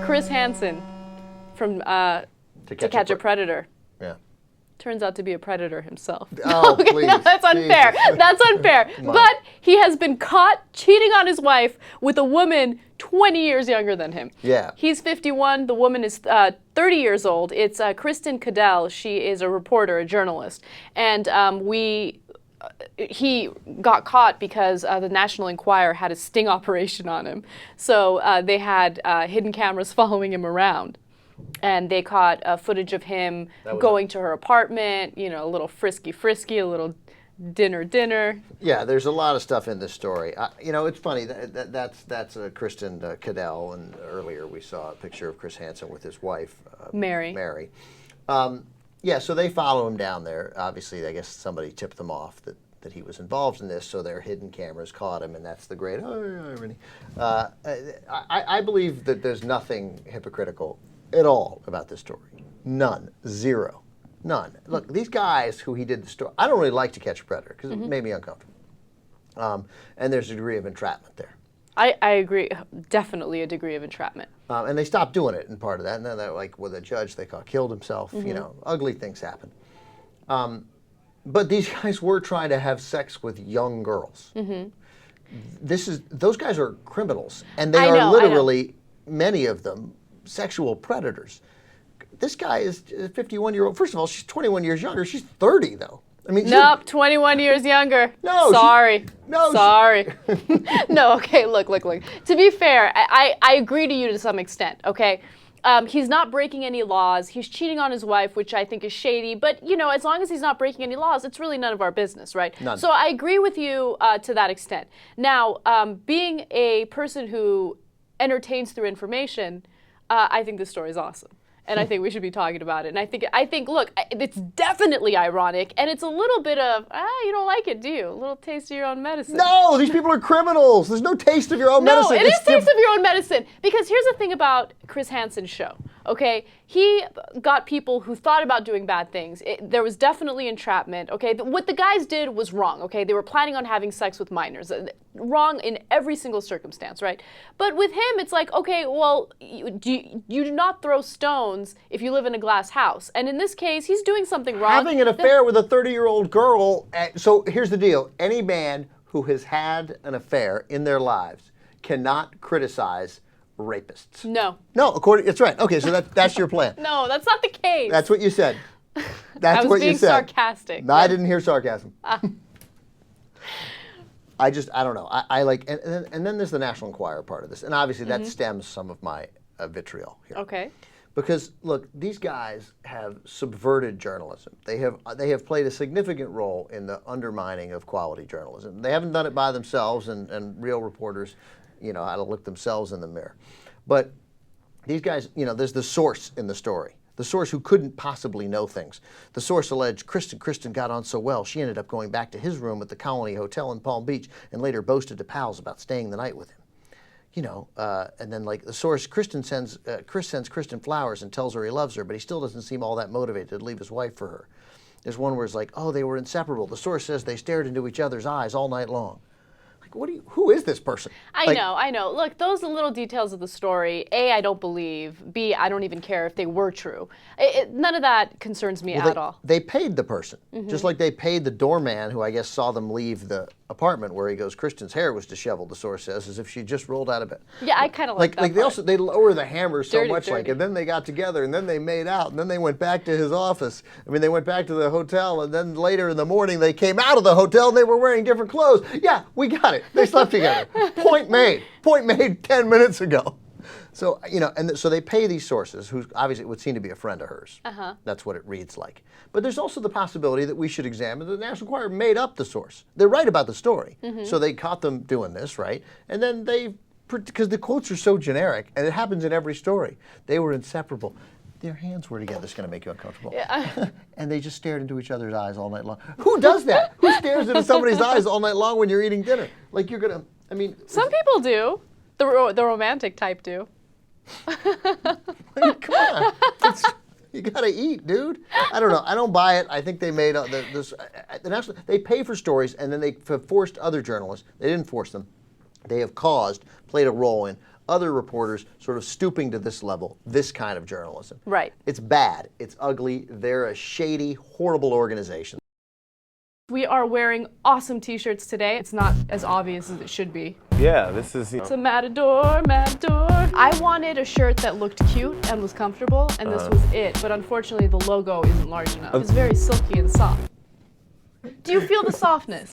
Chris Hansen from To Catch a Predator. Yeah. Turns out to be a predator himself. Oh, okay, please. no, that's unfair. Jesus. That's unfair. But he has been caught cheating on his wife with a woman 20 years younger than him. Yeah. He's 51. The woman is 30 years old. It's Kristyn Caddell. She is a reporter, a journalist. And he got caught because the National Enquirer had a sting operation on him. So they had hidden cameras following him around. And they caught footage of him going to her apartment, you know, a little frisky, a little dinner. Yeah, there's a lot of stuff in this story. You know, it's funny. That's Kristyn Caddell, and earlier we saw a picture of Chris Hansen with his wife, Mary. Yeah, so they follow him down there. Obviously, I guess somebody tipped them off that he was involved in this, so their hidden cameras caught him, and that's the great irony. I believe that there's nothing hypocritical at all about this story. None. Zero. None. Look, these guys who he did the story, I don't really like To Catch a Predator because it made me uncomfortable. And there's a degree of entrapment there. I agree. Definitely a degree of entrapment. And they stopped doing it in part of that. And then they're like, with a judge they caught killed himself. You know, ugly things happen. But these guys were trying to have sex with young girls. Those guys are criminals. And they are literally, many of them, sexual predators. This guy is a 51-year-old. First of all, she's 21 years younger. She's 30, though. I mean, nope, 21 years younger. No, sorry. Sorry. No, okay, look. To be fair, I agree to you to some extent, okay? He's not breaking any laws. He's cheating on his wife, which I think is shady. But, you know, as long as he's not breaking any laws, it's really none of our business, right? None. So I agree with you to that extent. Now, being a person who entertains through information, I think this story is awesome. And I think we should be talking about it. And I think, look, it's definitely ironic, and it's a little bit of, you don't like it, do you? A little taste of your own medicine. No, these people are criminals. There's no taste of your own medicine. No, it is taste of your own medicine. Because here's the thing about Chris Hansen's show, okay? He got people who thought about doing bad things. There was definitely entrapment, okay? What the guys did was wrong, okay? They were planning on having sex with minors. Wrong in every single circumstance, right? But with him, it's like, okay, well, you do not throw stones if you live in a glass house. And in this case, he's doing something wrong. Having an affair with a 30-year-old girl. So here's the deal. Any man who has had an affair in their lives cannot criticize rapists. No. No, that's right. Okay, so that's your plan. No, that's not the case. That's what you said. That's what you said. I was being sarcastic. No, I didn't hear sarcasm. I don't know. I like, and then there's the National Enquirer part of this, and obviously that stems some of my vitriol here. Okay. Because look, these guys have subverted journalism. They have played a significant role in the undermining of quality journalism. They haven't done it by themselves, and real reporters, you know, how to look themselves in the mirror. But these guys, you know, there's the source in the story. The source who couldn't possibly know things. The source alleged Kristyn got on so well, she ended up going back to his room at the Colony Hotel in Palm Beach and later boasted to pals about staying the night with him. You know, and then like the source, Chris sends Kristyn flowers and tells her he loves her, but he still doesn't seem all that motivated to leave his wife for her. There's one where it's like, oh, they were inseparable. The source says they stared into each other's eyes all night long. Who is this person? I know. Look, those are little details of the story. A, I don't believe. B, I don't even care if they were true. None of that concerns me at all. They paid the person, just like they paid the doorman who I guess saw them leave the apartment where he goes, Kristyn's hair was disheveled, the source says, as if she just rolled out of bed. Yeah, I kind of like that part. They lower the hammer so much, dirty. and then they got together, and then they made out, and then they went back to his office. I mean, they went back to the hotel, and then later in the morning they came out of the hotel and they were wearing different clothes. Yeah, we got it. They slept together. Point made. Point made 10 minutes ago. So, you know, and so they pay these sources, who obviously would seem to be a friend of hers. That's what it reads like. But there's also the possibility that we should examine that the National Enquirer made up the source. They're right about the story. So they caught them doing this, right? And then because the quotes are so generic, and it happens in every story, they were inseparable. Their hands were together. It's going to make you uncomfortable. Yeah. And they just stared into each other's eyes all night long. Who does that? Who stares into somebody's eyes all night long when you're eating dinner? Like you're going to, I mean. Some people do. The romantic type do. I mean, come on. You gotta eat, dude. I don't know. I don't buy it. I think they made they pay for stories, and then they have forced other journalists. They didn't force them. They have played a role in other reporters sort of stooping to this level, this kind of journalism. Right. It's bad. It's ugly. They're a shady, horrible organization. We are wearing awesome t-shirts today. It's not as obvious as it should be. Yeah, this is, It's a matador, matador. I wanted a shirt that looked cute and was comfortable, and this was it. But unfortunately, the logo isn't large enough. It's very silky and soft. Do you feel the softness?